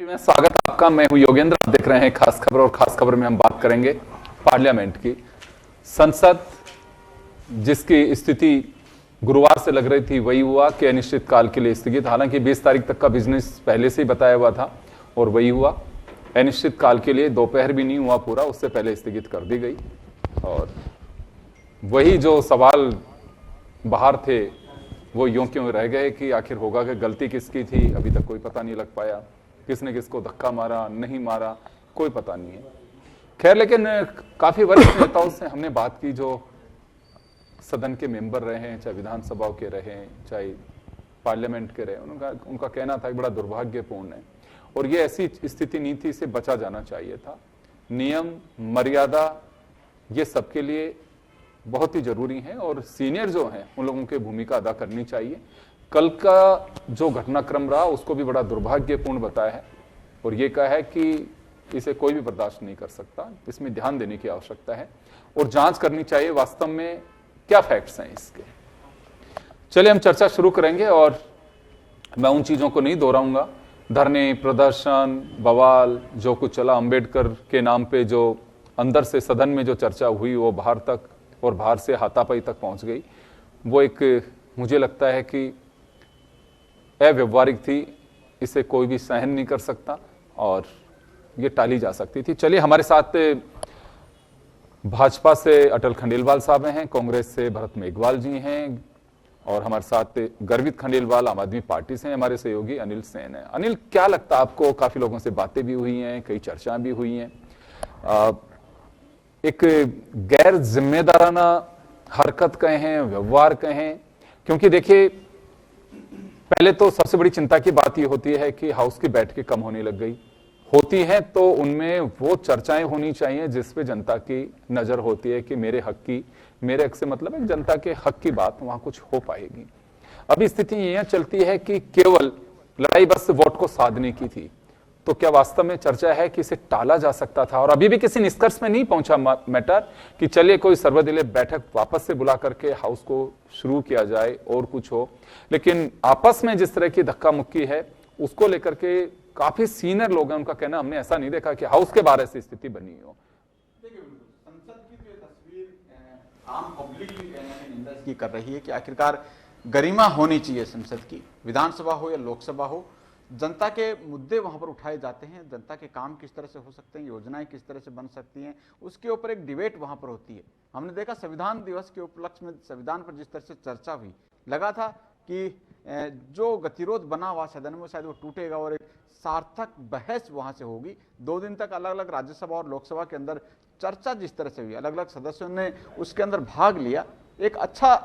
में स्वागत आपका। मैं हूं योगेंद्र। आप देख रहे हैं खास खबर, और खास खबर में हम बात करेंगे पार्लियामेंट की। संसद जिसकी स्थिति गुरुवार से लग रही थी वही हुआ कि अनिश्चित काल के लिए स्थगित। हालांकि 20 तारीख तक का बिजनेस पहले से ही बताया हुआ था और वही हुआ। अनिश्चित काल के लिए दोपहर भी नहीं हुआ पूरा, उससे पहले स्थगित कर दी गई। और वही जो सवाल बाहर थे वो यूं क्यों रह गए कि आखिर होगा कि गलती किसकी थी, अभी तक कोई पता नहीं लग पाया। किसने किसको धक्का मारा, नहीं मारा, कोई पता नहीं है। खैर, लेकिन काफी वरिष्ठ नेताओं से हमने बात की जो सदन के मेंबर रहे हैं, चाहे विधानसभाओं के रहे हैं, चाहे पार्लियामेंट के रहे। उनका कहना था कि बड़ा दुर्भाग्यपूर्ण है और ये ऐसी स्थिति नहीं थी, इसे बचा जाना चाहिए था। नियम मर्यादा ये सबके लिए बहुत ही जरूरी है और सीनियर जो हैं उन लोगों की भूमिका अदा करनी चाहिए। कल का जो घटनाक्रम रहा उसको भी बड़ा दुर्भाग्यपूर्ण बताया है और ये कहा है कि इसे कोई भी बर्दाश्त नहीं कर सकता। इसमें ध्यान देने की आवश्यकता है और जांच करनी चाहिए वास्तव में क्या फैक्ट्स हैं इसके। चलिए हम चर्चा शुरू करेंगे और मैं उन चीजों को नहीं दोहराऊंगा। धरने, प्रदर्शन, बवाल जो कुछ चला, अंबेडकर के नाम पे जो अंदर से सदन में जो चर्चा हुई वो बाहर तक और बाहर से हाथापाई तक पहुंच गई, वो एक मुझे लगता है कि अव्यवहारिक थी। इसे कोई भी सहन नहीं कर सकता और ये टाली जा सकती थी। चलिए, हमारे साथ भाजपा से अटल खंडेलवाल साहब हैं, कांग्रेस से भरत मेघवाल जी हैं और हमारे साथ गर्वित खंडेलवाल आम आदमी पार्टी से हैं, हमारे सहयोगी अनिल सेन है। अनिल, क्या लगता है आपको? काफी लोगों से बातें भी हुई हैं, कई चर्चाएं भी हुई हैं। एक गैर जिम्मेदाराना हरकत कहें, व्यवहार कहें, क्योंकि देखिए पहले तो सबसे बड़ी चिंता की बात यह होती है कि हाउस की बैठकें कम होने लग गई होती हैं, तो उनमें वो चर्चाएं होनी चाहिए जिस पे जनता की नजर होती है कि मेरे हक से मतलब है जनता के हक की बात वहां कुछ हो पाएगी। अभी स्थिति यह चलती है कि केवल लड़ाई बस वोट को साधने की थी। तो क्या वास्तव में चर्चा है कि इसे टाला जा सकता था? और अभी भी किसी निष्कर्ष में नहीं पहुंचा मैटर कि चलिए कोई सर्वदलीय बैठक वापस से बुला करके हाउस को शुरू किया जाए और कुछ हो। लेकिन आपस में जिस तरह की धक्का मुक्की है उसको लेकर के काफी सीनियर लोग हैं, उनका कहना हमने ऐसा नहीं देखा कि हाउस के बारे से स्थिति बनी हो। देखिए, संसद की जो तस्वीर आम पब्लिक भी निंदा की कर रही है कि आखिरकार गरिमा होनी चाहिए संसद की, विधानसभा हो या लोकसभा हो। जनता के मुद्दे वहां पर उठाए जाते हैं, जनता के काम किस तरह से हो सकते हैं, योजनाएं किस तरह से बन सकती हैं, उसके ऊपर एक डिबेट वहां पर होती है। हमने देखा संविधान दिवस के उपलक्ष्य में संविधान पर जिस तरह से चर्चा हुई, लगा था कि जो गतिरोध बना हुआ सदन में शायद वो टूटेगा और एक सार्थक बहस वहां से होगी। 2 दिन तक अलग अलग राज्यसभा और लोकसभा के अंदर चर्चा जिस तरह से हुई, अलग अलग सदस्यों ने उसके अंदर भाग लिया, एक अच्छा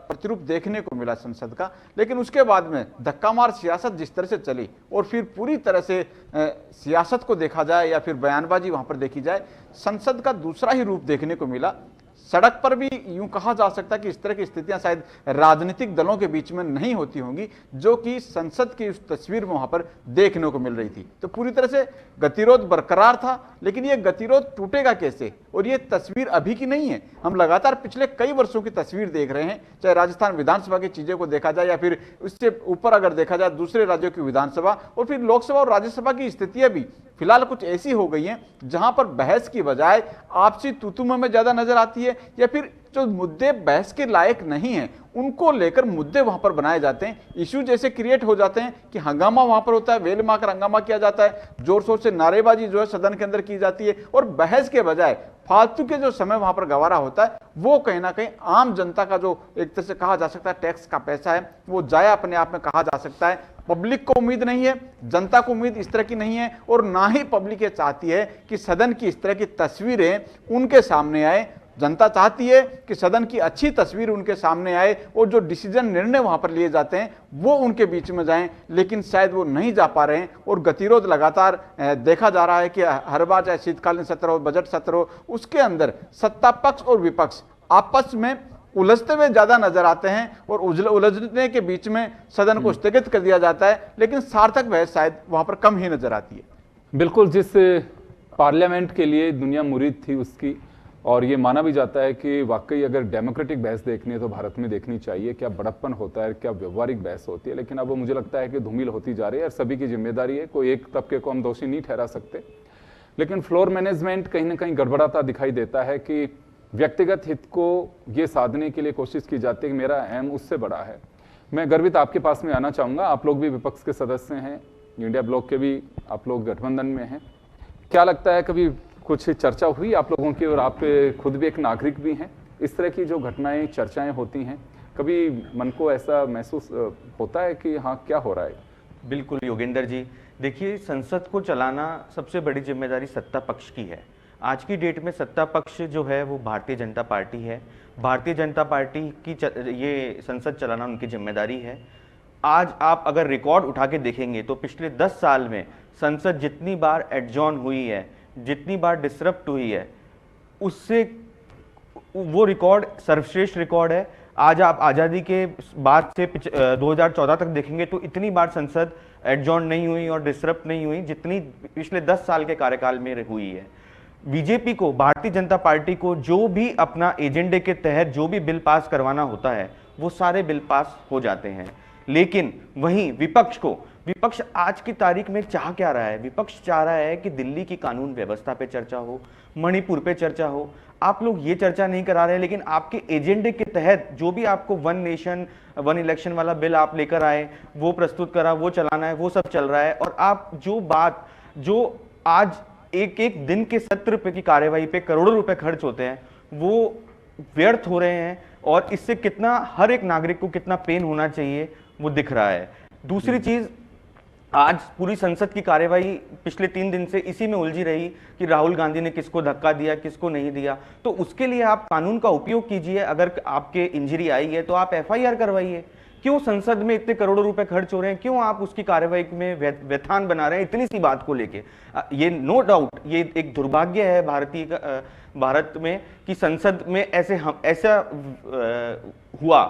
प्रतिरूप देखने को मिला संसद का। लेकिन उसके बाद में धक्कामार सियासत जिस तरह से चली और फिर पूरी तरह से सियासत को देखा जाए या फिर बयानबाजी वहां पर देखी जाए, संसद का दूसरा ही रूप देखने को मिला। सड़क पर भी यूं कहा जा सकता है कि इस तरह की स्थितियां शायद राजनीतिक दलों के बीच में नहीं होती होंगी जो कि संसद की उस तस्वीर में वहां पर देखने को मिल रही थी। तो पूरी तरह से गतिरोध बरकरार था, लेकिन ये गतिरोध टूटेगा कैसे? और ये तस्वीर अभी की नहीं है, हम लगातार पिछले कई वर्षों की तस्वीर देख रहे हैं। चाहे राजस्थान विधानसभा की चीजें को देखा जाए या फिर उससे ऊपर अगर देखा जाए दूसरे राज्यों की विधानसभा और फिर लोकसभा और राज्यसभा की स्थितियां भी फिलहाल कुछ ऐसी हो गई हैं जहां पर बहस की बजाय आपसी तूतुम में ज्यादा नजर आती है, या फिर जो मुद्दे बहस के लायक नहीं हैं उनको लेकर मुद्दे वहां पर बनाए जाते हैं, इश्यू जैसे क्रिएट हो जाते हैं कि हंगामा वहां पर होता है, वेल मारकर हंगामा किया जाता है, जोर शोर से नारेबाजी जो है सदन के अंदर की जाती है और बहस के बजाय फालतू के जो समय वहां पर गंवारा होता है वो कहीं ना कहीं आम जनता का जो एक तरह से कहा जा सकता है टैक्स का पैसा है वो जाया अपने आप में कहा जा सकता है। पब्लिक को उम्मीद नहीं है, जनता को उम्मीद इस तरह की नहीं है और ना ही पब्लिक ये चाहती है कि सदन की इस तरह की तस्वीरें उनके सामने आए। जनता चाहती है कि सदन की अच्छी तस्वीर उनके सामने आए और जो डिसीजन निर्णय वहां पर लिए जाते हैं वो उनके बीच में जाएं, लेकिन शायद वो नहीं जा पा रहे हैं और गतिरोध लगातार देखा जा रहा है कि हर बार चाहे शीतकालीन सत्र हो, बजट सत्र हो, उसके अंदर सत्ता पक्ष और विपक्ष आपस में उलझते हुए ज्यादा नजर आते हैं और उलझने के बीच में सदन को स्थगित कर दिया जाता है, लेकिन सार्थक बहस शायद वहां पर कम ही नजर आती है। बिल्कुल, जिस पार्लियामेंट के लिए दुनिया मुरीद थी उसकी और ये माना भी जाता है कि वाकई अगर डेमोक्रेटिक बहस देखनी है तो भारत में देखनी चाहिए, क्या बड़प्पन होता है, क्या व्यवहारिक बहस होती है। लेकिन अब वो मुझे लगता है कि धूमिल होती जा रही है और सभी की जिम्मेदारी है, कोई एक तबके को हम दोषी नहीं ठहरा सकते। लेकिन फ्लोर मैनेजमेंट कहीं ना कहीं गड़बड़ाता दिखाई देता है कि व्यक्तिगत हित को ये साधने के लिए कोशिश की जाती है कि मेरा अहम उससे बड़ा है। मैं गर्वित आपके पास में आना चाहूँगा, आप लोग भी विपक्ष के सदस्य हैं, इंडिया ब्लॉक के भी आप लोग गठबंधन में हैं। क्या लगता है, कभी कुछ चर्चा हुई आप लोगों की, और आप खुद भी एक नागरिक भी हैं, इस तरह की जो घटनाएं चर्चाएं होती हैं, कभी मन को ऐसा महसूस होता है कि हाँ क्या हो रहा है? बिल्कुल योगेंद्र जी, देखिए संसद को चलाना सबसे बड़ी जिम्मेदारी सत्ता पक्ष की है। आज की डेट में सत्ता पक्ष जो है वो भारतीय जनता पार्टी है। भारतीय जनता पार्टी की ये संसद चलाना उनकी जिम्मेदारी है। आज आप अगर रिकॉर्ड उठा के देखेंगे तो पिछले 10 साल में संसद जितनी बार एडजॉर्न हुई है, जितनी बार डिसरप्ट हुई है, उससे वो रिकॉर्ड सर्वश्रेष्ठ रिकॉर्ड है। आज आप आज़ादी के बाद से 2014 तक देखेंगे तो इतनी बार संसद एडजॉर्न नहीं हुई और डिसरप्ट नहीं हुई जितनी पिछले 10 साल के कार्यकाल में हुई है। बीजेपी को, भारतीय जनता पार्टी को जो भी अपना एजेंडे के तहत जो भी बिल पास करवाना होता है वो सारे बिल पास हो जाते हैं। लेकिन वहीं विपक्ष आज की तारीख में चाह क्या रहा है? विपक्ष चाह रहा है कि दिल्ली की कानून व्यवस्था पे चर्चा हो, मणिपुर पे चर्चा हो। आप लोग ये चर्चा नहीं करा रहे, लेकिन आपके एजेंडे के तहत जो भी आपको वन नेशन वन इलेक्शन वाला बिल आप लेकर आए, वो प्रस्तुत करा, वो चलाना है, वो सब चल रहा है। और आप जो आज एक एक दिन के सत्र पे की कार्यवाही पे करोड़ों रुपए खर्च होते हैं, वो व्यर्थ हो रहे हैं। और इससे कितना हर एक नागरिक को कितना पेन होना चाहिए वो दिख रहा है। दूसरी चीज, आज पूरी संसद की कार्यवाही पिछले 3 दिन से इसी में उलझी रही कि राहुल गांधी ने किसको धक्का दिया, किसको नहीं दिया। तो उसके लिए आप कानून का उपयोग कीजिए। अगर आपके इंजरी आई है तो आप FIR करवाइए। क्यों संसद में इतने करोड़ों रुपए खर्च हो रहे हैं? क्यों आप उसकी कार्यवाही में व्यथान बना रहे हैं इतनी सी बात को लेके? ये नो डाउट ये एक दुर्भाग्य है भारत में कि संसद में ऐसा हुआ।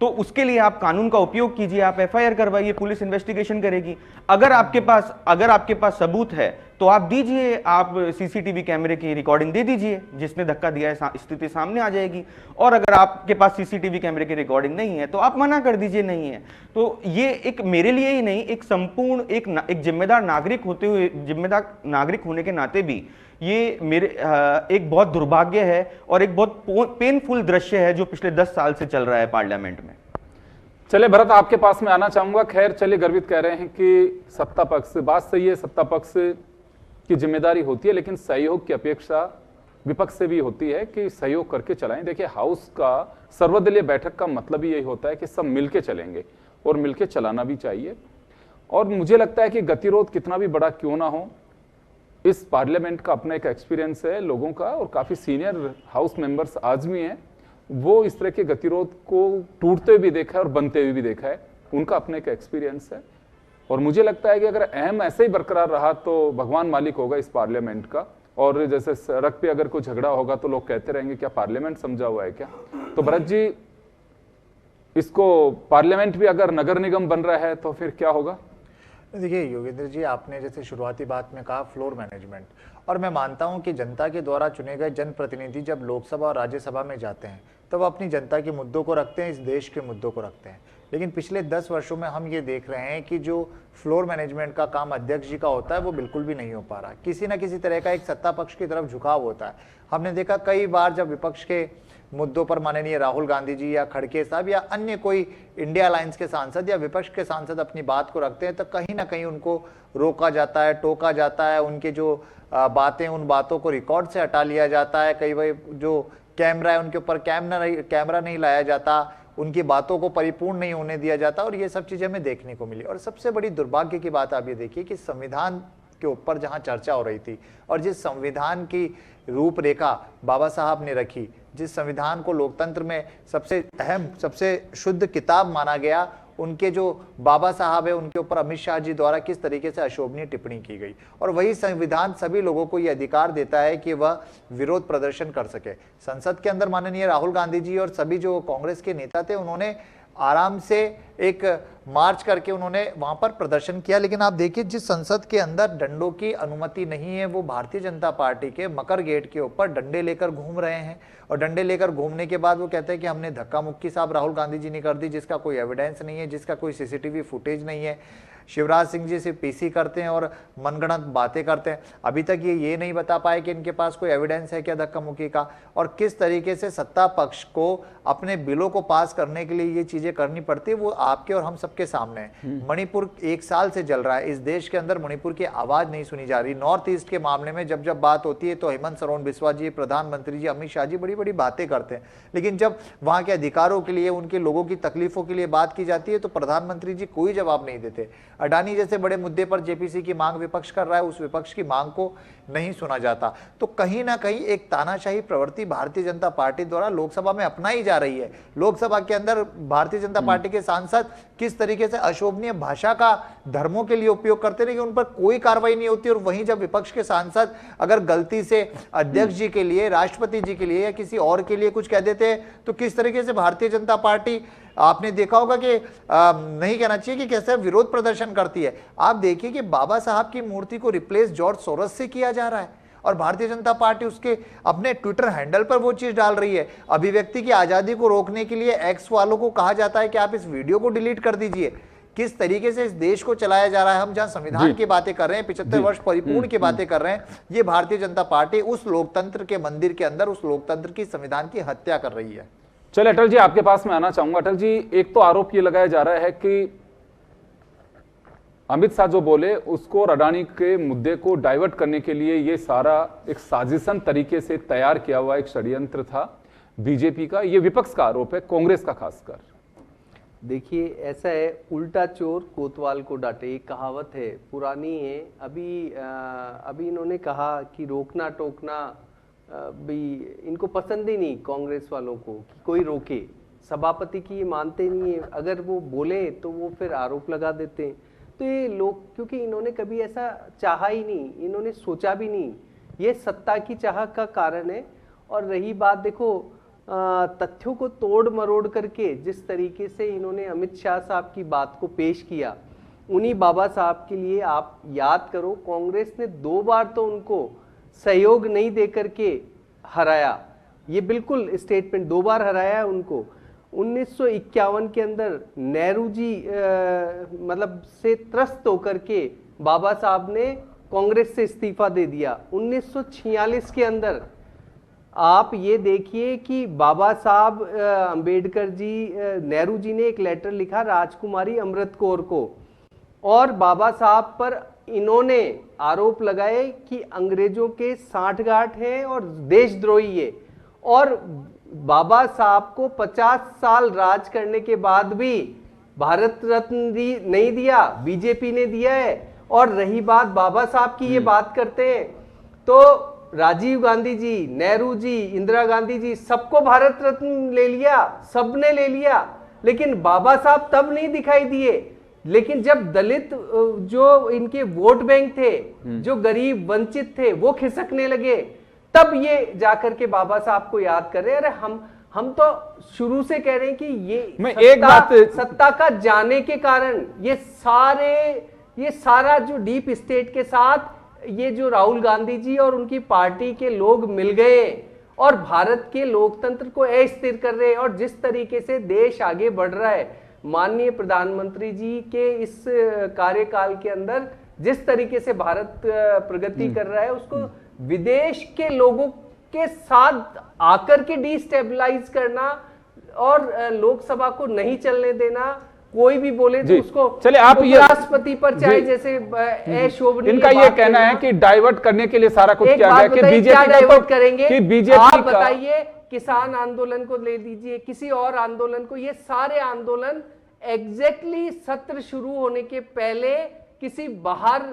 तो उसके लिए आप कानून का उपयोग कीजिए, आप FIR करवाइए, पुलिस इन्वेस्टिगेशन करेगी। अगर आपके पास सबूत है तो आप दीजिए, आप CCTV कैमरे की रिकॉर्डिंग दे दीजिए, जिसने धक्का दिया है स्थिति सामने आ जाएगी। और अगर आपके पास CCTV कैमरे की रिकॉर्डिंग नहीं है तो आप मना कर दीजिए, नहीं है। तो ये एक मेरे लिए ही नहीं, एक संपूर्ण एक जिम्मेदार नागरिक होने के नाते भी ये मेरे एक बहुत दुर्भाग्य है और एक बहुत पेनफुल दृश्य है जो पिछले 10 साल से चल रहा है पार्लियामेंट में। चले भरत, आपके पास में आना चाहूंगा। खैर चलिए, गर्वित कह रहे हैं कि सत्ता पक्ष, बात सही है, सत्ता पक्ष की जिम्मेदारी होती है, लेकिन सहयोग की अपेक्षा विपक्ष से भी होती है कि सहयोग करके चलाएं। देखिए, हाउस का सर्वदलीय बैठक का मतलब ही यही होता है कि सब मिलके चलेंगे और मिलके चलाना भी चाहिए। और मुझे लगता है कि गतिरोध कितना भी बड़ा क्यों ना हो, इस पार्लियामेंट का अपना एक एक्सपीरियंस है लोगों का, और काफी सीनियर हाउस मेंबर्स आज भी हैं, वो इस तरह के गतिरोध को टूटते भी देखा है और बनते हुए भी देखा है, उनका अपना एक एक्सपीरियंस है। और मुझे लगता है कि अगर अहम ऐसे ही बरकरार रहा तो भगवान मालिक होगा इस पार्लियामेंट का। और जैसे सड़क पे अगर कोई झगड़ा होगा तो लोग कहते रहेंगे क्या पार्लियामेंट समझा हुआ है क्या? तो भरत जी, इसको पार्लियामेंट भी अगर नगर निगम बन रहा है तो फिर क्या होगा? देखिए योगेंद्र जी, आपने जैसे शुरुआती बात में कहा फ्लोर मैनेजमेंट, और मैं मानता हूं कि जनता के द्वारा चुने गए जनप्रतिनिधि जब लोकसभा और राज्यसभा में जाते हैं तब तो अपनी जनता के मुद्दों को रखते हैं, इस देश के मुद्दों को रखते हैं। लेकिन पिछले 10 वर्षों में हम ये देख रहे हैं कि जो फ्लोर मैनेजमेंट का काम अध्यक्ष जी का होता है वो बिल्कुल भी नहीं हो पा रहा। किसी न किसी तरह का एक सत्ता पक्ष की तरफ झुकाव होता है। हमने देखा कई बार जब विपक्ष के मुद्दों पर माननीय राहुल गांधी जी या खड़गे साहब या अन्य कोई इंडिया अलायंस के सांसद या विपक्ष के सांसद अपनी बात को रखते हैं तो कहीं ना कहीं उनको रोका जाता है, टोका जाता है, उनके जो बातें उन बातों को रिकॉर्ड से हटा लिया जाता है। कई बार जो कैमरा है उनके ऊपर कैमरा नहीं लाया जाता, उनकी बातों को परिपूर्ण नहीं होने दिया जाता, और ये सब चीजें हमें देखने को मिली। और सबसे बड़ी दुर्भाग्य की बात आप ये देखिए कि संविधान के ऊपर जहां चर्चा हो रही थी और जिस संविधान की रूपरेखा बाबा साहब ने रखी, जिस संविधान को लोकतंत्र में सबसे अहम सबसे शुद्ध किताब माना गया, उनके जो बाबा साहब है उनके ऊपर अमित शाह जी द्वारा किस तरीके से अशोभनीय टिप्पणी की गई। और वही संविधान सभी लोगों को यह अधिकार देता है कि वह विरोध प्रदर्शन कर सके। संसद के अंदर माननीय राहुल गांधी जी और सभी जो कांग्रेस के नेता थे उन्होंने आराम से एक मार्च करके उन्होंने वहां पर प्रदर्शन किया। लेकिन आप देखिए, जिस संसद के अंदर डंडों की अनुमति नहीं है, वो भारतीय जनता पार्टी के मकर गेट के ऊपर डंडे लेकर घूम रहे हैं। और डंडे लेकर घूमने के बाद वो कहते हैं कि हमने धक्का मुक्की साहब राहुल गांधी जी ने कर दी, जिसका कोई एविडेंस नहीं है, जिसका कोई सीसीटीवी फुटेज नहीं है। शिवराज सिंह जी सिर्फ पीसी करते हैं और मनगढ़ंत बातें करते हैं। अभी तक ये नहीं बता पाए कि इनके पास कोई एविडेंस है क्या धक्का मुक्की का, और किस तरीके से सत्ता पक्ष को अपने बिलों को पास करने के लिए ये चीजें करनी पड़ती है, वो आपके और हम सबके सामने है। मणिपुर 1 साल से जल रहा है, इस देश के अंदर मणिपुर की आवाज नहीं सुनी जा रही। नॉर्थ ईस्ट के मामले में जब जब बात होती है तो हेमंत सोरेन बिस्वा जी, प्रधानमंत्री जी, अमित शाह जी बड़ी बड़ी बातें करते हैं, लेकिन जब वहां के अधिकारों के लिए, उनके लोगों की तकलीफों के लिए बात की जाती है तो प्रधानमंत्री जी कोई जवाब नहीं देते। अडानी जैसे बड़े मुद्दे पर जेपीसी की मांग विपक्ष कर रहा है, उस विपक्ष की मांग को नहीं सुना जाता। तो कहीं ना कहीं एक तानाशाही प्रवृत्ति भारतीय जनता पार्टी द्वारा लोकसभा में अपनाई जा रही है। लोकसभा के अंदर भारतीय जनता पार्टी के सांसद किस तरीके से अशोभनीय भाषा का धर्मों के लिए उपयोग करते रहे, उन पर कोई कार्रवाई नहीं होती, और वहीं जब विपक्ष के सांसद अगर गलती से अध्यक्ष जी के लिए, राष्ट्रपति जी के लिए या किसी और के लिए कुछ कह देते हैं तो किस तरीके से भारतीय जनता पार्टी, आपने देखा होगा कि नहीं कहना चाहिए कि कैसे विरोध प्रदर्शन करती है। आप देखिए कि बाबा साहब की मूर्ति को रिप्लेस जॉर्ज सोरस से किया जा रहा है, और भारतीय जनता पार्टी उसके अपने ट्विटर हैंडल पर वो चीज डाल रही है। अभिव्यक्ति की आजादी को रोकने के लिए एक्स वालों को कहा जाता है कि आप इस वीडियो को डिलीट कर दीजिए। किस तरीके से इस देश को चलाया जा रहा है। हम जहां संविधान की बातें कर रहे हैं, 75 वर्ष परिपूर्ण की बातें कर रहे हैं, ये भारतीय जनता पार्टी उस लोकतंत्र के मंदिर के अंदर उस लोकतंत्र की संविधान की हत्या कर रही है। चलिए अटल जी, आपके पास मैं आना चाहूंगा। अटल जी, एक तो आरोप ये लगाया जा रहा है कि अमित शाह जो बोले उसको और अडानी के मुद्दे को डाइवर्ट करने के लिए ये सारा एक साजिशन तरीके से तैयार किया हुआ एक षड्यंत्र था बीजेपी का। ये विपक्ष का आरोप है, कांग्रेस का खासकर। देखिए, ऐसा है, उल्टा चोर कोतवाल को डांटे, एक कहावत है, पुरानी है। अभी इन्होंने कहा कि रोकना टोकना भी इनको पसंद ही नहीं, कांग्रेस वालों को, कि कोई रोके। सभापति की ये मानते नहीं है, अगर वो बोले तो वो फिर आरोप लगा देते हैं। तो ये लोग, क्योंकि इन्होंने कभी ऐसा चाहा ही नहीं, इन्होंने सोचा भी नहीं, ये सत्ता की चाह का कारण है। और रही बात, देखो, तथ्यों को तोड़ मरोड़ करके जिस तरीके से इन्होंने अमित शाह साहब की बात को पेश किया, उन्हीं बाबा साहब के लिए आप याद करो, कांग्रेस ने 2 बार तो उनको सहयोग नहीं देकर के हराया। ये बिल्कुल स्टेटमेंट, 2 बार हराया है उनको। 1951 के अंदर नेहरू जी मतलब से त्रस्त होकर के बाबा साहब ने कांग्रेस से इस्तीफा दे दिया। 1946 के अंदर आप ये देखिए कि बाबा साहब अंबेडकर जी, नेहरू जी ने एक लेटर लिखा राजकुमारी अमृत कौर को, और बाबा साहब पर इन्होंने आरोप लगाए कि अंग्रेजों के साठगांठ हैं और देशद्रोही है। और बाबा साहब को 50 साल राज करने के बाद भी भारत रत्न नहीं दिया, बीजेपी ने दिया है। और रही बात बाबा साहब की, ये बात करते हैं तो राजीव गांधी जी, नेहरू जी, इंदिरा गांधी जी, सबको भारत रत्न ले लिया, सबने ले लिया, लेकिन बाबा साहब तब नहीं दिखाई दिए। लेकिन जब दलित जो इनके वोट बैंक थे, जो गरीब वंचित थे, वो खिसकने लगे, तब ये जाकर के बाबा साहब को याद कर रहे हैं। अरे हम तो शुरू से कह रहे हैं कि ये सत्ता का जाने के कारण ये सारा जो डीप स्टेट के साथ ये जो राहुल गांधी जी और उनकी पार्टी के लोग मिल गए और भारत के लोकतंत्र को अस्थिर कर रहे हैं। और जिस तरीके से देश आगे बढ़ रहा है, माननीय प्रधानमंत्री जी के इस कार्यकाल के अंदर जिस तरीके से भारत प्रगति कर रहा है, उसको विदेश के लोगों के साथ आकर के डिस्टेबलाइज करना और लोकसभा को नहीं चलने देना, कोई भी बोले तो उसको, चलिए आप ये राष्ट्रपति पर चाहे जैसे अशोभनीय, इनका ये कहना है कि डाइवर्ट करने के लिए सारा कुछ किया गया कि बीजेपी डाइवर्ट करेंगे, कि बीजेपी आप बताइए, किसान आंदोलन को ले लीजिए, किसी और आंदोलन को, ये सारे आंदोलन एग्जैक्टली सत्र शुरू होने के पहले किसी बाहर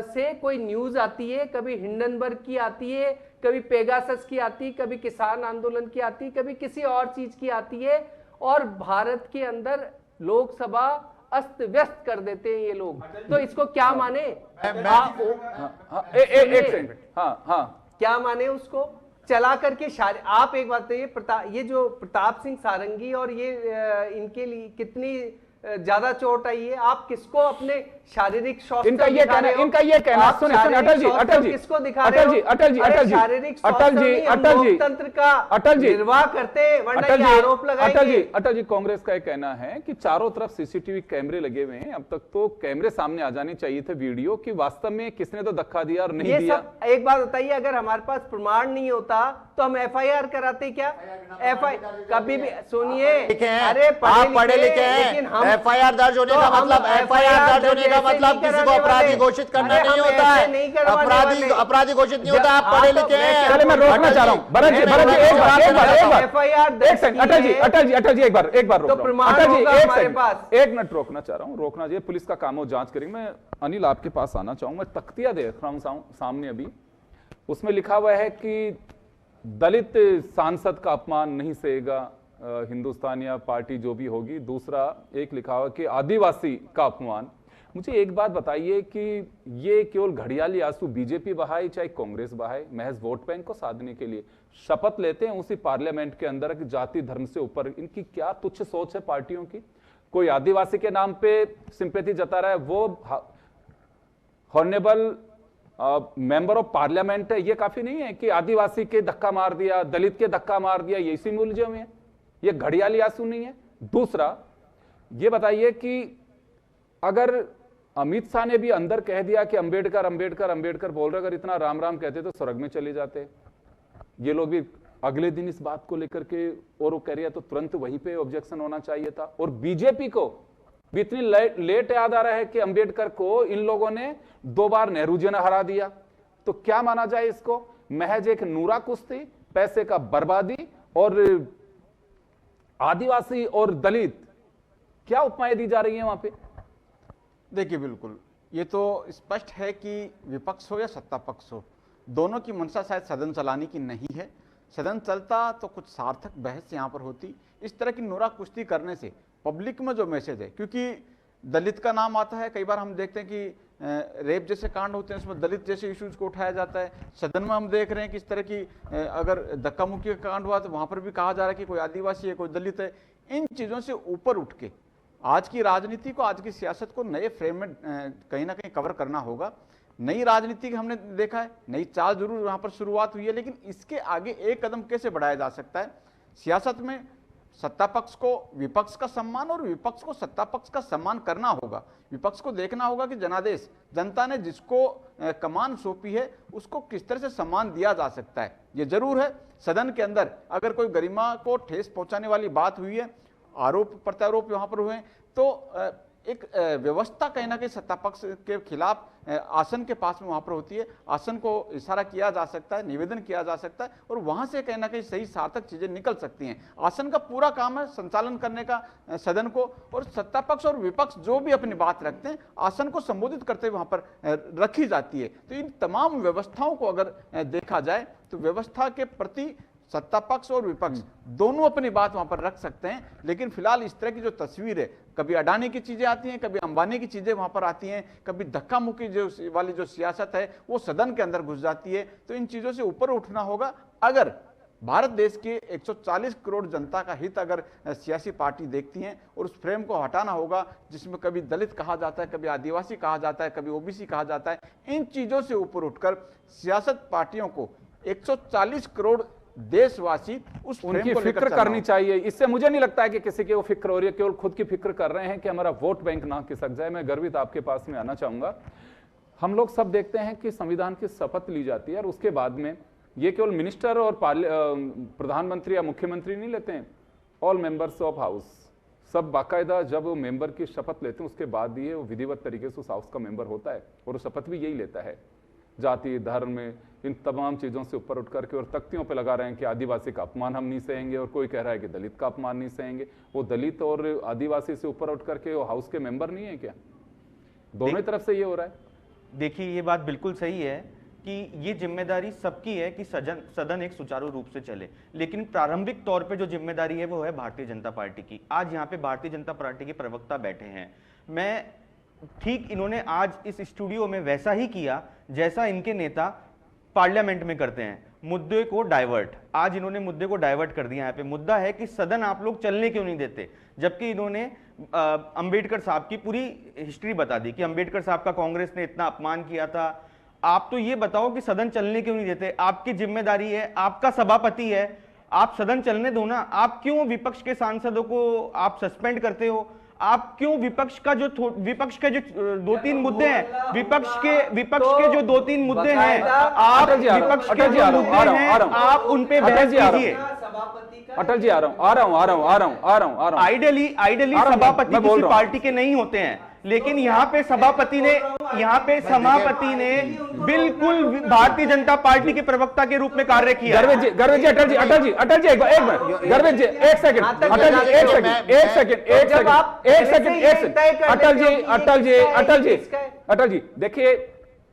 से कोई न्यूज आती है, कभी हिंडनबर्ग की आती है, कभी पेगासस की आती है, कभी किसान आंदोलन की आती है, कभी किसी और चीज की आती है, और भारत के अंदर लोकसभा अस्त व्यस्त कर देते हैं ये लोग। तो इसको क्या माने? एक सेकंड, क्या माने उसको? चला करके आप एक बात बताइए, ये जो प्रताप सिंह सारंगी और ये इनके लिए कितनी ज्यादा चोट आई है? आप किसको अपने शारीरिक स्वास्थ्य इनका ये कहना, इनका ये कहना, सुनिए सुनिए अटल जी, अटल जी, किसको दिखा अटल रहे जी, हो? अटल जी, अरे अटल जी, शारीरिक अटल जी, अटल जी, लोकतंत्र का अटल जी, निर्वाह करते हैं, वरना अटल ये जी, आरोप लगाएंगे। अटल जी, कांग्रेस का ये कहना है कि चारों तरफ सीसीटीवी कैमरे लगे हुए हैं, अब तक तो कैमरे सामने आ जाने चाहिए थे वीडियो कि वास्तव में किसने तो धक्का दिया और नहीं ये दिया। सब एक बात बताइए, अगर हमारे पास प्रमाण नहीं होता तो हम एफआईआर कराते क्या? कभी भी सुनिए, अरे आप पढ़े लिखे लेकिन हैं, हम एफआईआर दर्ज होने तो का हम मतलब एफआईआर दर्ज होने का ऐसे मतलब नहीं किसी को करवाने अपराधी वाले। घोषित करना अरे नहीं हम होता ऐसे है। नहीं करवाने वाले। अपराधी घोषित नहीं होता, आप हाँ, पढ़े तो लिखे मैं हैं। चले मैं रोकना चाह रहा हूं भरत जी, भरत जी, एक बार एफआईआर एक सेकंड, अटल जी, अटल जी, अटल जी, एक बार तो रोक रहा हूं। प्रमाण अटल जी, होगा एक हमारे सेकंड, पास। एक मिनट रोकना चाह रहा हूं, रोकना जी, पुलिस का काम हो, जांच करेंगे। मैं अनिल आपके पास आना चाहूंगा, मैं तख्तिया देख रहा हूं सामने अभी, उसमें लिखा हुआ है कि दलित सांसद का अपमान नहीं सहेगा हिंदुस्तान या पार्टी जो भी होगी। दूसरा एक लिखा हुआ कि आदिवासी का अपमान। मुझे एक बात बताइए कि ये केवल घड़ियाली आंसू बीजेपी बहाए चाहे कांग्रेस बहाए, महज वोट बैंक को साधने के लिए शपथ लेते हैं उसी पार्लियामेंट के अंदर कि जाति धर्म से ऊपर। इनकी क्या तुच्छ सोच है पार्टियों की? कोई आदिवासी के नाम पे सिंपैथी जता रहा है, वो हॉनरेबल मेंबर ऑफ पार्लियामेंट है, ये काफी नहीं है कि आदिवासी के धक्का मार दिया, दलित के धक्का मार दिया, ये इसी मूल्य में है, ये घड़ियाली आंसू नहीं है। दूसरा ये बताइए कि अगर अमित शाह ने भी अंदर कह दिया कि अंबेडकर अंबेडकर अंबेडकर बोल रहे, अगर इतना राम राम कहते तो स्वर्ग में चले जाते, ये लोग भी अगले दिन इस बात को लेकर के और वो कह रही है तो तुरंत वहीं पे ऑब्जेक्शन होना चाहिए था। और बीजेपी को भी इतनी लेट याद आ रहा है कि अंबेडकर को इन लोगों ने 2 बार नेहरू जी ने हरा दिया, तो क्या माना जाए इसको? महज एक नूरा कुश्ती, पैसे का बर्बादी, और आदिवासी और दलित क्या उपमाएं दी जा रही हैं वहां पे? देखिए, बिल्कुल ये तो स्पष्ट है कि विपक्ष हो या सत्ता पक्ष हो, दोनों की मंशा शायद सदन चलाने की नहीं है। सदन चलता तो कुछ सार्थक बहस यहाँ पर होती। इस तरह की नोरा कुश्ती करने से पब्लिक में जो मैसेज है, क्योंकि दलित का नाम आता है, कई बार हम देखते हैं कि रेप जैसे कांड होते हैं उसमें दलित जैसे इश्यूज को उठाया जाता है। सदन में हम देख रहे हैं कि इस तरह की अगर धक्का मुक्की का कांड हुआ तो वहां पर भी कहा जा रहा है कि कोई आदिवासी है, कोई दलित है। इन चीज़ों से ऊपर उठ के आज की राजनीति को, आज की सियासत को नए फ्रेम में कहीं ना कहीं कवर करना होगा। नई राजनीति हमने देखा है, नई चाल जरूर वहां पर शुरुआत हुई है, लेकिन इसके आगे एक कदम कैसे बढ़ाया जा सकता है? सियासत में सत्ता पक्ष को विपक्ष का सम्मान और विपक्ष को सत्ता पक्ष का सम्मान करना होगा। विपक्ष को देखना होगा कि जनादेश जनता ने जिसको कमान सौंपी है उसको किस तरह से सम्मान दिया जा सकता है। ये जरूर है, सदन के अंदर अगर कोई गरिमा को ठेस पहुंचाने वाली बात हुई है, आरोप प्रत्यारोप वहां पर हुए हैं, तो एक व्यवस्था कहीं ना कहीं सत्ता पक्ष के खिलाफ आसन के पास में वहां पर होती है। आसन को इशारा किया जा सकता है, निवेदन किया जा सकता है, और वहां से कहीं ना कहीं सही सार्थक चीजें निकल सकती हैं। आसन का पूरा काम है संचालन करने का सदन को, और सत्ता पक्ष और विपक्ष जो भी अपनी बात रखते हैं आसन को संबोधित करते हुए वहां पर रखी जाती है। तो इन तमाम व्यवस्थाओं को अगर देखा जाए तो व्यवस्था के प्रति सत्ता पक्ष और विपक्ष दोनों अपनी बात वहां पर रख सकते हैं। लेकिन फिलहाल इस तरह की जो तस्वीर है, कभी अडानी की चीजें आती हैं, कभी अंबानी की चीजें वहां पर आती हैं, कभी धक्का मुक्की वाली जो सियासत है वो सदन के अंदर घुस जाती है। तो इन चीजों से ऊपर उठना होगा। अगर भारत देश के 140 करोड़ जनता का हित अगर सियासी पार्टी देखती हैं, और उस फ्रेम को हटाना होगा जिसमें कभी दलित कहा जाता है, कभी आदिवासी कहा जाता है, कभी ओबीसी कहा जाता है, इन चीजों से ऊपर उठकर सियासत पार्टियों को 140 करोड़ देशवासी उस उनकी फिक्र करनी चाहिए। इससे मुझे नहीं लगता है कि किसी की वो फिक्र हो रही है, केवल खुद की फिक्र कर रहे हैं कि हमारा वोट बैंक ना खिसक जाए। मैं गर्वित आपके पास में आना चाहूंगा। हम लोग सब देखते हैं कि संविधान की शपथ ली जाती है और उसके बाद में ये केवल मिनिस्टर और प्रधानमंत्री या मुख्यमंत्री नहीं लेते हैं, ऑल मेंबर्स ऑफ हाउस सब बाकायदा जब वो मेंबर की शपथ लेते हैं उसके बाद ये विधिवत तरीके से उस हाउस का मेंबर होता है, और वो शपथ भी यही लेता है। जाति धर्म इन तमाम चीज़ों से ऊपर उठ करके, और तख्तियों पे लगा रहे हैं कि आदिवासी का अपमान हम नहीं सहेंगे, और कोई कह रहा है कि दलित का अपमान नहीं सहेंगे। वो दलित और आदिवासी से ऊपर उठ करके वो हाउस के मेंबर नहीं है क्या? दोनों तरफ से ये हो रहा है। देखिए, ये बात बिल्कुल सही है कि ये जिम्मेदारी सबकी है कि सदन एक सुचारू रूप से चले, लेकिन प्रारंभिक तौर पे जो जिम्मेदारी है वो है भारतीय जनता पार्टी की। आज यहाँ पे भारतीय जनता पार्टी के प्रवक्ता बैठे हैं, मैं ठीक इन्होंने आज इस स्टूडियो में वैसा ही किया जैसा इनके नेता पार्लियामेंट में करते हैं, मुद्दे को डाइवर्ट। आज इन्होंने मुद्दे को डाइवर्ट कर दिया। यहाँ पे मुद्दा है कि सदन आप लोग चलने क्यों नहीं देते, जबकि इन्होंने अंबेडकर साहब की पूरी हिस्ट्री बता दी कि अंबेडकर साहब का कांग्रेस ने इतना अपमान किया था। आप तो ये बताओ कि सदन चलने क्यों नहीं देते? आपकी जिम्मेदारी है, आपका सभापति है, आप सदन चलने दो ना। आप क्यों विपक्ष के सांसदों को आप सस्पेंड करते हो? आप क्यों विपक्ष के जो 2-3 मुद्दे हैं, विपक्ष के जो 2-3 मुद्दे हैं, आप विपक्ष के जो मुद्दे हैं आप उन पे बहस कीजिए। अटल जी आ रहा हूं। आइडियली सभापति किसी पार्टी के नहीं होते हैं, लेकिन यहाँ पे सभापति ने बिल्कुल भारतीय जनता पार्टी के प्रवक्ता के रूप में कार्य किया। गर्वित जी, अटल जी एक मिनट, गर्वित जी एक सेकंड, अटल जी देखिए,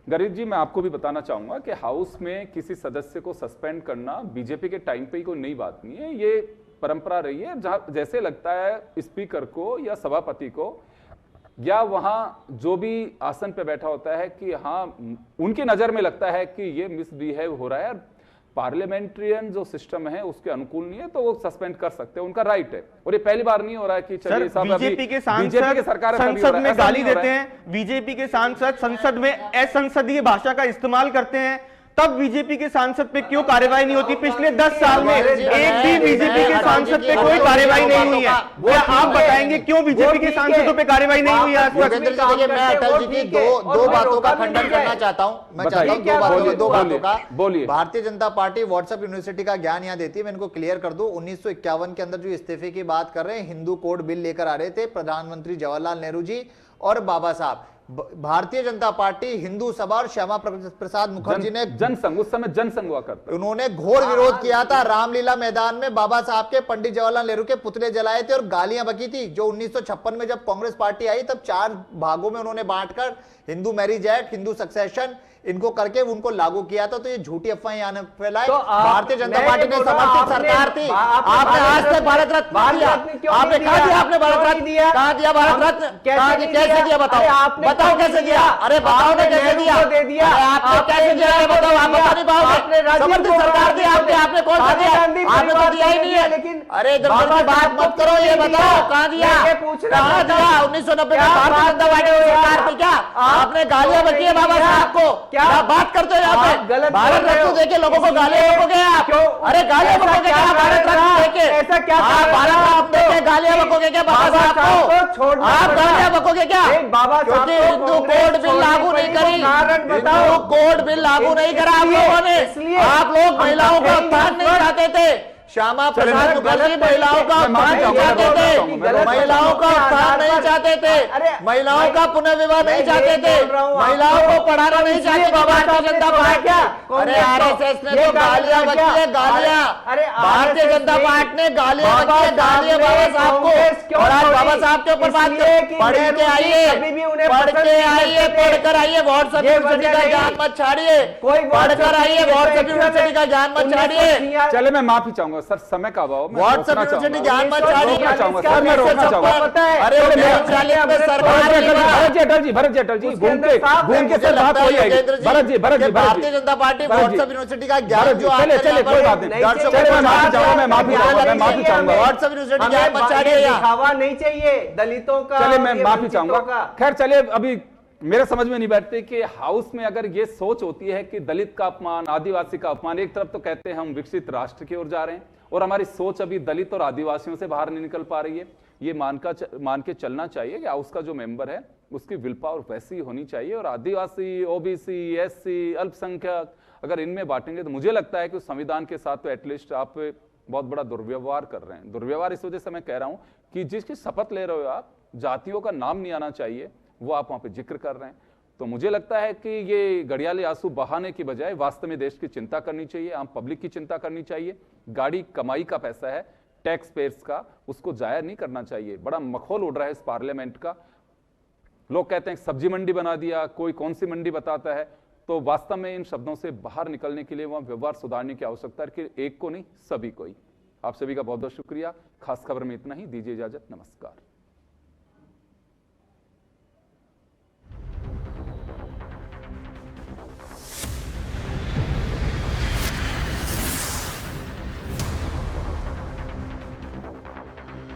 गर्वित जी मैं आपको भी बताना चाहूंगा कि हाउस में किसी सदस्य को सस्पेंड करना बीजेपी के टाइम पे ही कोई नई बात नहीं है, ये परंपरा रही है। जैसे लगता है स्पीकर को या सभापति को या वहां जो भी आसन पे बैठा होता है कि हाँ उनकी नजर में लगता है कि ये मिसबिहेव हो रहा है, पार्लियामेंट्रियन जो सिस्टम है उसके अनुकूल नहीं है, तो वो सस्पेंड कर सकते हैं, उनका राइट है। और ये पहली बार नहीं हो रहा है कि चलिए साहब बीजेपी के सांसद संसद में गाली देते हैं, बीजेपी के सांसद संसद में असंसदीय भाषा का इस्तेमाल करते हैं, तब बीजेपी के सांसद पे क्यों कार्रवाई नहीं होती? पिछले 10 साल में एक भी बीजेपी के सांसद पे कोई कार्रवाई नहीं हुई है। क्या आप बताएंगे क्यों बीजेपी के सांसदों पे कार्रवाई नहीं हुई आज तक? मैं अटल जी की दो बातों का खंडन करना चाहता हूं। मैं चाहता हूं दो बातों का। बोलिए। Bharatiya Janata party WhatsApp university का ज्ञान यहाँ देती है, मैं इनको क्लियर कर दूं। 1951 के अंदर जो इस्तीफे की बात कर रहे हैं, हिंदू कोड बिल लेकर आ रहे थे प्रधानमंत्री जवाहरलाल नेहरू जी और बाबा साहब। भारतीय जनता पार्टी, हिंदू सभा और श्यामा प्रसाद मुखर्जी ने जनसंघ, उस समय जनसंघ हुआ करता, उन्होंने घोर विरोध किया था। रामलीला मैदान में बाबा साहब के, पंडित जवाहरलाल नेहरू के पुतले जलाए थे और गालियां बकी थी। जो 1956 में जब कांग्रेस पार्टी आई तब 4 भागों में उन्होंने बांटकर Hindu marriage act, Hindu succession इनको करके उनको लागू किया था। तो ये झूठी अफवाहें यहाँ फैलाई। भारतीय जनता पार्टी ने समर्थित सरकार थी। आपने आज तक भारत रत्न आपने कहा दिया, आपने भारत रत्न कहा दिया, भारत रत्न कैसे दिया? बताओ कैसे दिया? अरे बताओ ना कैसे दिया? आपने कैसे दिया बताओ? आप बता नहीं पाओगे। समर्थित सरकार थी आपने कौन सा दिया? आपने तो दिया ही नहीं है। लेकिन अरे बात मत करो, ये बताओ कहाँ दिया? कहाँ दिया? 1990 में भारतीय जनता पार्टी की सरकार थी, क्या आपने गालियां बकी है बाबा साहब को? क्या बात करते हो यहाँ पे? भारत रत्न देके लोगों को गालियां बकोगे आप? अरे गालियां बकोगे क्या भारत रत्न देके? ऐसा क्या भारत रत्न देके गालियां बकोगे क्या बाबा साहब को? आप गालियां बकोगे क्या? क्योंकि हिंदू कोड बिल लागू नहीं करी, हिंदू कोड बिल लागू नहीं करा आप लोगों ने। आप लोग महिलाओं का उत्थान नहीं चाहते थे। श्यामा प्रसाद मुखर्जी महिलाओं का उत्थान नहीं चाहते थे, महिलाओं का उत्थान नहीं चाहते थे, महिलाओं का पुनर्विवाह नहीं चाहते थे, महिलाओं को पढ़ाना नहीं चाहते थे भारतीय जनता पार्टी। अरे आरएसएस ने तो गालियां बकी है, गालियां। भारतीय जनता पार्टी ने गालियां बकी है, गालियां बाबा साहब को। और आज बाबा साहब के ऊपर बात पढ़ के आइए, पढ़कर आइए, व्हाट्सएप यूनिवर्सिटी का ज्ञान मत छाड़िए, पढ़कर आइए, व्हाट्सएप यूनिवर्सिटी का ज्ञान मत छाड़िए। चले मैं माफी चाहूंगा सर, समय का अभाव, व्हाट्सएप यूनिवर्सिटी ज्ञान मत छाड़िए। भरत जी घूम के सर बात वही आएगी। Bharat ji Bharatiya Janata party WhatsApp university का ज्ञान जो चले कोई बात नहीं, मैं माफी चाहूंगा, व्हाट्सएप यूनिवर्सिटी ज्ञान मत छाड़िए। दिखावा नहीं चाहिए दलितों का। चले मैं माफी चाहूंगा। खैर चलिए, अभी मेरे समझ में नहीं बैठते कि हाउस में अगर ये सोच होती है कि दलित का अपमान, आदिवासी का अपमान, एक तरफ तो कहते हैं हम विकसित राष्ट्र की ओर जा रहे हैं और हमारी सोच अभी दलित और आदिवासियों से बाहर नहीं निकल पा रही है। ये मान के चलना चाहिए कि हाउस का जो मेंबर है उसकी विल पावर वैसी होनी चाहिए। और आदिवासी, ओबीसी, एससी, अल्पसंख्यक अगर इनमें बांटेंगे तो मुझे लगता है कि उस संविधान के साथ तो एटलीस्ट आप बहुत बड़ा दुर्व्यवहार कर रहे हैं। दुर्व्यवहार इस वजह से मैं कह रहा हूं कि जिसकी शपथ ले रहे हो आप, जातियों का नाम नहीं आना चाहिए, वो आप वहां पे जिक्र कर रहे हैं। तो मुझे लगता है कि ये घड़ियाली आंसू बहाने की बजाय वास्तव में देश की चिंता करनी चाहिए, आम पब्लिक की चिंता करनी चाहिए। गाड़ी कमाई का पैसा है, टैक्स पेयर्स का, उसको जाया नहीं करना चाहिए। बड़ा मखौल उड़ रहा है इस पार्लियामेंट का। लोग कहते हैं सब्जी मंडी बना दिया, कोई कौन सी मंडी बताता है। तो वास्तव में इन शब्दों से बाहर निकलने के लिए वहां व्यवहार सुधारने की आवश्यकता है कि एक को नहीं सभी को ही। आप सभी का बहुत बहुत शुक्रिया। खास खबर में इतना ही, दीजिए इजाजत, नमस्कार।